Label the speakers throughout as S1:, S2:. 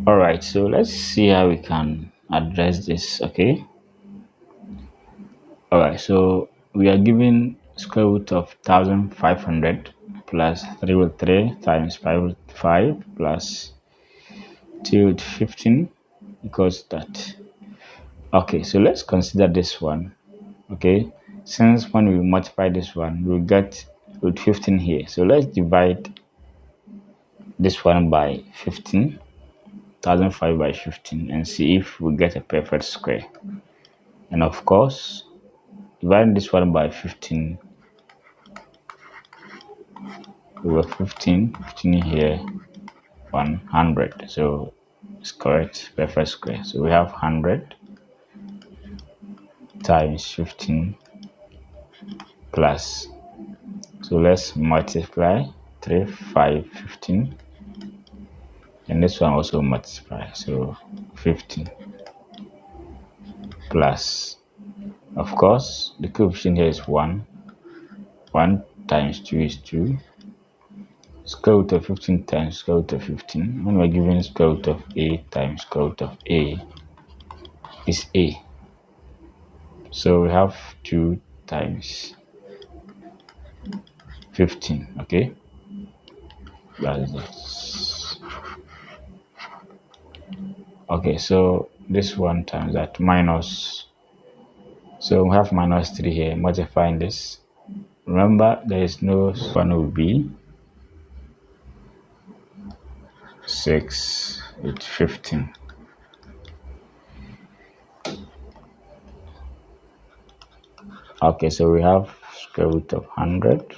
S1: All right, so let's see how we can address this. Okay. All right, so we are given square root of 1500 plus 3 root 3 times 5 root 5 plus 2 root 15 equals that. Okay, so let's consider this one. Okay, since when we multiply this one, we'll get root 15 here. So let's divide this one by 15, 1005 by 15, and see if we get a perfect square. And of course, dividing this one by 15, over 15 here, 100. So it's correct, perfect square. So we have 100 times 15 plus. So let's multiply 3, 5, 15. And this one also multiply. So 15 plus. Of course, the coefficient here is 1. 1 times 2 is 2. Square root of 15 times square root of 15. When we're given square root of a times square root of a is a. So we have 2 times 15. Okay, that's it. Okay, so this one times that minus. So we have minus 3 here, multiplying this. Remember, there is no one will be 6 with 15. Okay, so we have square root of 100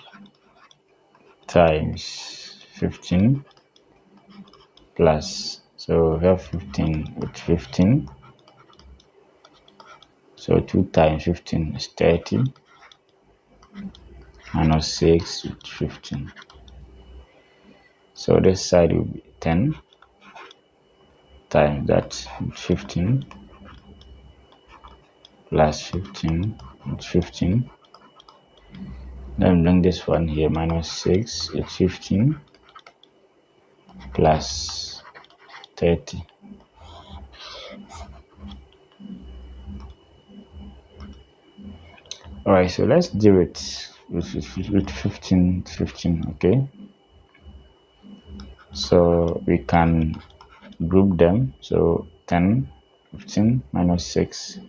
S1: times 15 plus. So we have 15 with 15. So 2 times 15 is 30 minus 6 with 15. So this side will be 10 times that with 15 plus 15 with 15. Then bring this one here, minus 6 with 15 plus 30. All right, so let's do it with 15, okay? So we can group them. So 10, 15 minus 6,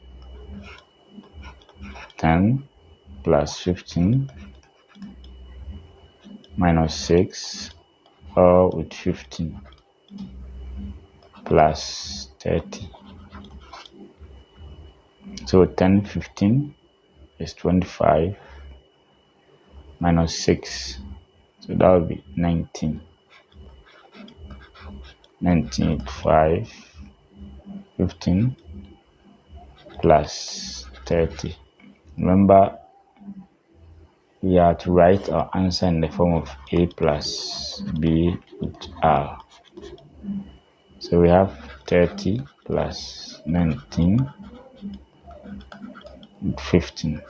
S1: 10 plus 15 minus 6, or with 15 plus 30. So 10, 15 is 25 minus 6. So that would be 19. 19, 5, 15 plus 30. Remember, we are to write our answer in the form of a plus b with r. So we have 30 plus 19 with 15.